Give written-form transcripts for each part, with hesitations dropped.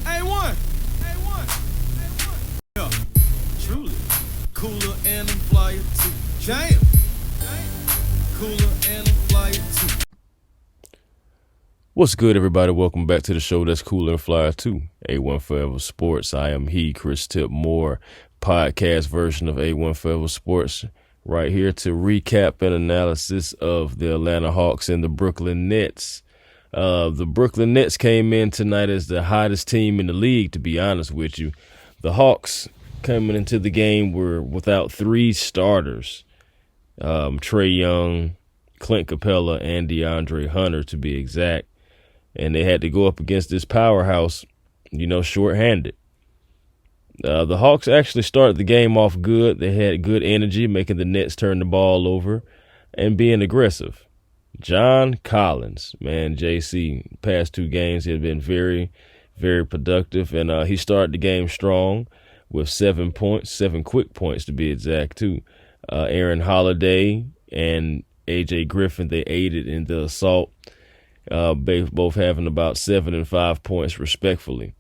A1. Yeah, truly. Cooler and I'm flyer too. Jam. Cooler and I'm flyer too. What's good, everybody? Welcome back to the show that's cooler and flyer too. A1 Forever Sports. I am Chris Tip Moore, podcast version of A1 Forever Sports, right here to recap an analysis of the Atlanta Hawks and the Brooklyn Nets. The Brooklyn Nets came in tonight as the hottest team in the league, to be honest with you. The Hawks coming into the game were without three starters, Trae Young, Clint Capella, and DeAndre Hunter, to be exact. And they had to go up against this powerhouse, shorthanded. The Hawks actually started the game off good. They had good energy, making the Nets turn the ball over and being aggressive. John Collins, man, JC, past two games, he had been very, very productive. And he started the game strong with 7 points, 7 quick points to be exact, too. Aaron Holiday and AJ Griffin, they aided in the assault. Both having about 7 and 5 points respectfully.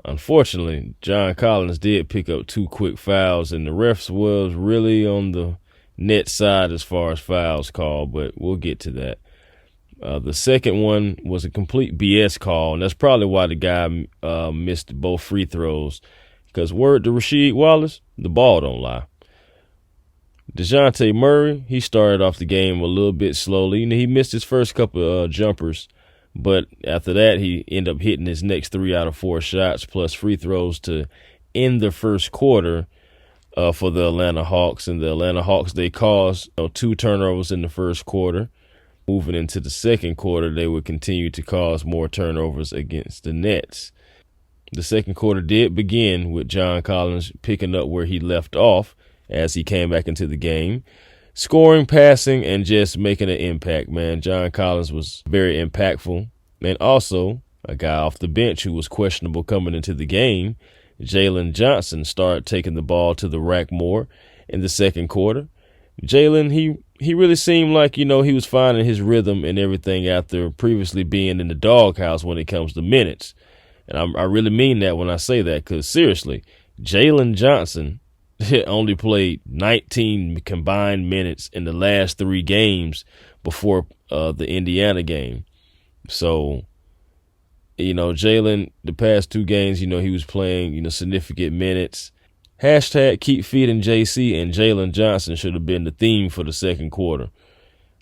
Unfortunately, John Collins did pick up 2 quick fouls, and the refs was really on the net side as far as fouls called, but we'll get to that. The second one was a complete BS call, and that's probably why the guy missed both free throws, because word to Rasheed Wallace, the ball don't lie. Dejounte Murray, he started off the game a little bit slowly. He missed his first couple of jumpers, but after that, he ended up hitting his next 3 out of 4 shots plus free throws to end the first quarter for the Atlanta Hawks. And the Atlanta Hawks, they caused 2 turnovers in the first quarter. Moving into the second quarter, they would continue to cause more turnovers against the Nets. The second quarter did begin with John Collins picking up where he left off as he came back into the game, scoring, passing, and just making an impact, man. John Collins was very impactful. And also, a guy off the bench who was questionable coming into the game, Jalen Johnson, started taking the ball to the rack more in the second quarter. Jalen, he really seemed like, he was finding his rhythm and everything after previously being in the doghouse when it comes to minutes. And I really mean that when I say that, because seriously, Jalen Johnson only played 19 combined minutes in the last 3 games before the Indiana game. So, Jalen, the past 2 games, he was playing, significant minutes. Hashtag keep feeding JC and Jalen Johnson should have been the theme for the second quarter.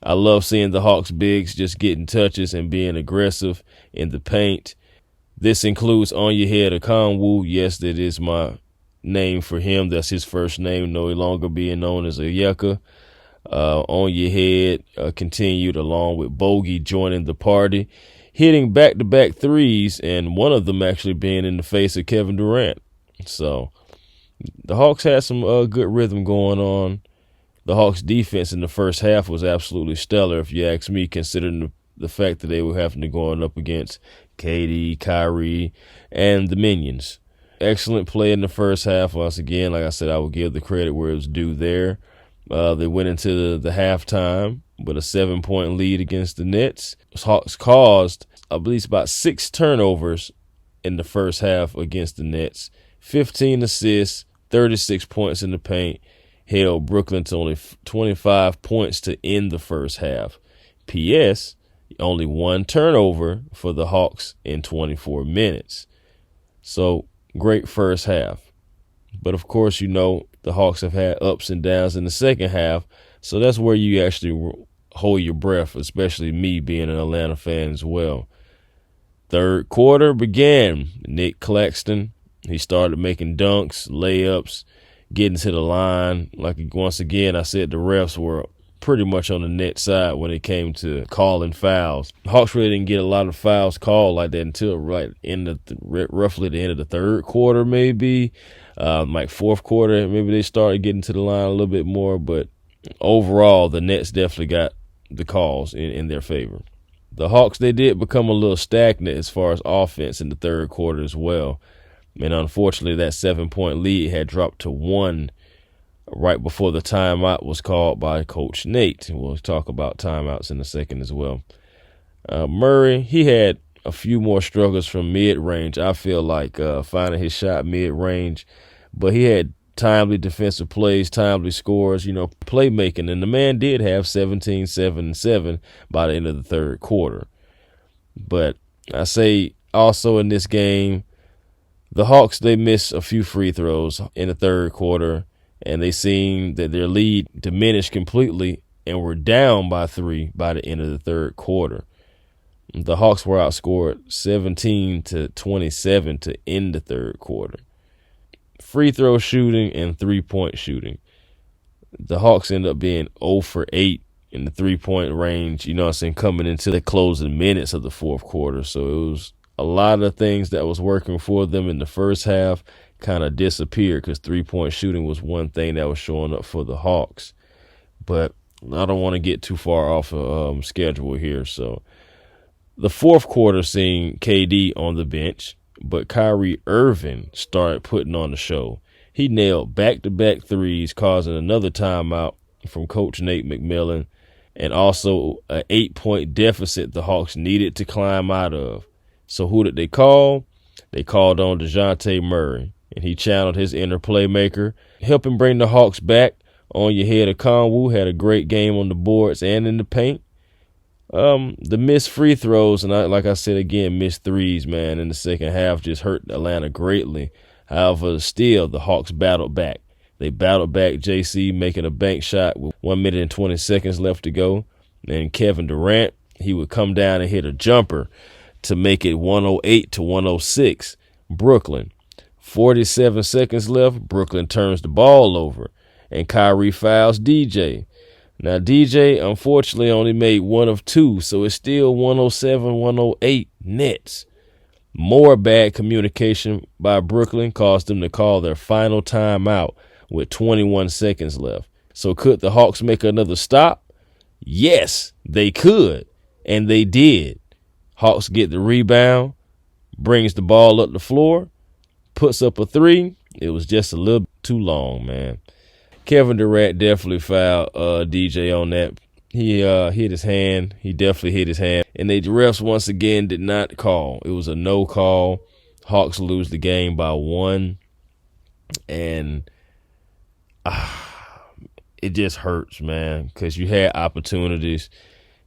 I love seeing the Hawks bigs just getting touches and being aggressive in the paint. This includes On Your Head Okongwu. Yes, that is my name for him. That's his first name, no longer being known as a Yucca. On Your Head continued along with Bogi joining the party, hitting back-to-back threes, and one of them actually being in the face of Kevin Durant. So the Hawks had some good rhythm going on. The Hawks defense in the first half was absolutely stellar, if you ask me, considering the fact that they were having to go up against KD, Kyrie, and the Minions. Excellent play in the first half. Once again, like I said, I will give the credit where it was due there. They went into the halftime with a 7-point lead against the Nets. Hawks caused, I believe, about 6 turnovers in the first half against the Nets. 15 assists, 36 points in the paint, held Brooklyn to only 25 points to end the first half. P.S. only 1 turnover for the Hawks in 24 minutes. So, great first half. But of course, the Hawks have had ups and downs in the second half. So that's where you actually hold your breath, especially me being an Atlanta fan as well. Third quarter began. Nick Claxton, he started making dunks, layups, getting to the line. Like, once again, I said the refs were pretty much on the net side when it came to calling fouls. Hawks really didn't get a lot of fouls called like that until roughly the end of the third quarter, maybe. Like fourth quarter, maybe they started getting to the line a little bit more. But overall, the Nets definitely got the calls in their favor. The Hawks, they did become a little stagnant as far as offense in the third quarter as well. And unfortunately, that 7-point lead had dropped to 1 right before the timeout was called by Coach Nate. We'll talk about timeouts in a second as well. Murray, he had a few more struggles from mid-range. I feel like finding his shot mid-range, but he had timely defensive plays, timely scores, playmaking, and the man did have 17, 7, and 7 by the end of the third quarter. But I say also in this game, the Hawks, they missed a few free throws in the third quarter, and they seemed that their lead diminished completely and were down by 3 by the end of the third quarter. The Hawks were outscored 17-27 to end the third quarter. Free throw shooting and three-point shooting. The Hawks end up being 0 for 8 in the three-point range, coming into the closing minutes of the fourth quarter. So it was a lot of things that was working for them in the first half kind of disappeared because three-point shooting was one thing that was showing up for the Hawks. But I don't want to get too far off of schedule here. So the fourth quarter seen KD on the bench, but Kyrie Irving started putting on the show. He nailed back-to-back threes, causing another timeout from Coach Nate McMillan, and also an 8-point deficit the Hawks needed to climb out of. So who did they call? They called on Dejounte Murray, and he channeled his inner playmaker, helping bring the Hawks back. On your head, Okongwu had a great game on the boards and in the paint. The missed free throws, and like I said again, missed threes, man, in the second half just hurt Atlanta greatly. However, still, the Hawks battled back. They battled back, JC making a bank shot with 1 minute and 20 seconds left to go. And Kevin Durant, he would come down and hit a jumper to make it 108-106. Brooklyn, 47 seconds left. Brooklyn turns the ball over, and Kyrie fouls DJ. Now, DJ, unfortunately, only made 1 of 2, so it's still 107-108 Nets. More bad communication by Brooklyn caused them to call their final timeout with 21 seconds left. So could the Hawks make another stop? Yes, they could, and they did. Hawks get the rebound, brings the ball up the floor, puts up a 3. It was just a little too long, man. Kevin Durant definitely fouled DJ on that. He hit his hand. He definitely hit his hand. And the refs once again did not call. It was a no call. Hawks lose the game by 1. And it just hurts, man, because you had opportunities.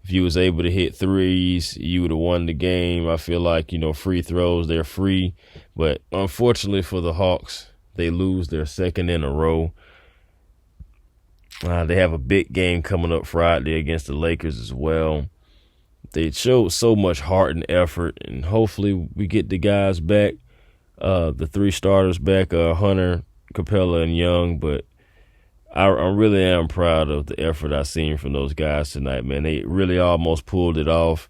If you was able to hit threes, you would have won the game. I feel like, free throws, they're free. But unfortunately for the Hawks, they lose their second in a row. They have a big game coming up Friday against the Lakers as well. They showed so much heart and effort, and hopefully we get the guys back, the 3 starters back, Hunter, Capella, and Young. But I really am proud of the effort I've seen from those guys tonight, man. They really almost pulled it off.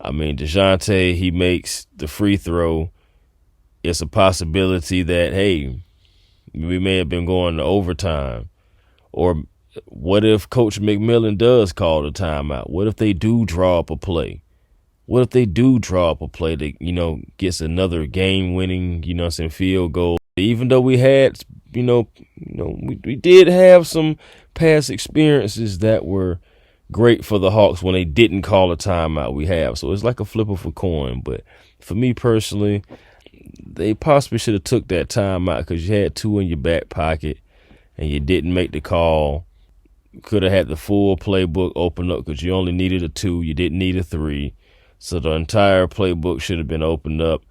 I mean, Dejounte, he makes the free throw. It's a possibility that, hey, we may have been going to overtime. Or what if Coach McMillan does call the timeout? What if they do draw up a play? What if they do draw up a play that, gets another game-winning, field goal? Even though we had, we did have some past experiences that were great for the Hawks when they didn't call a timeout. We have. So it's like a flip of a coin. But for me personally, they possibly should have took that timeout because you had 2 in your back pocket and you didn't make the call. Could have had the full playbook open up because you only needed a 2. You didn't need a 3. So the entire playbook should have been opened up.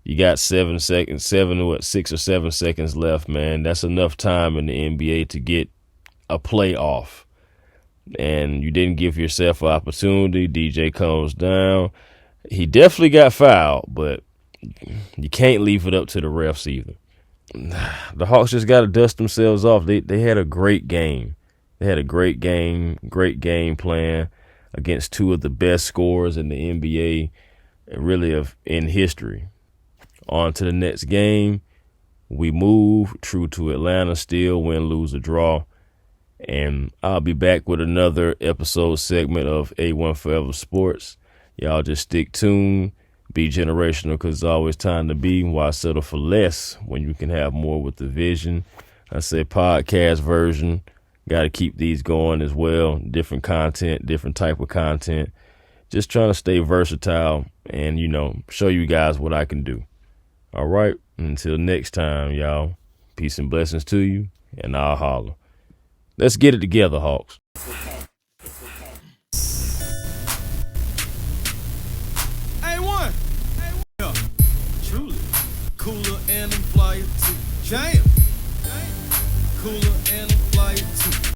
You got 6 or 7 seconds left, man. That's enough time in the NBA to get a playoff. And you didn't give yourself an opportunity. DJ comes down. He definitely got fouled, but you can't leave it up to the refs either. The Hawks just got to dust themselves off. They had a great game. They had a great game plan against 2 of the best scorers in the NBA, really in history. On to the next game. We move true to Atlanta, still win, lose, or draw. And I'll be back with another episode segment of A1 Forever Sports. Y'all just stick tuned. Be generational because it's always time to be. Why settle for less when you can have more with the vision? I said podcast version. Got to keep these going as well. Different content, different type of content. Just trying to stay versatile and, show you guys what I can do. All right. Until next time, y'all. Peace and blessings to you, and I'll holler. Let's get it together, Hawks. A1. Yeah, truly. Cooler and I'm flyer too. Jam. Cooler and I'm flyer too.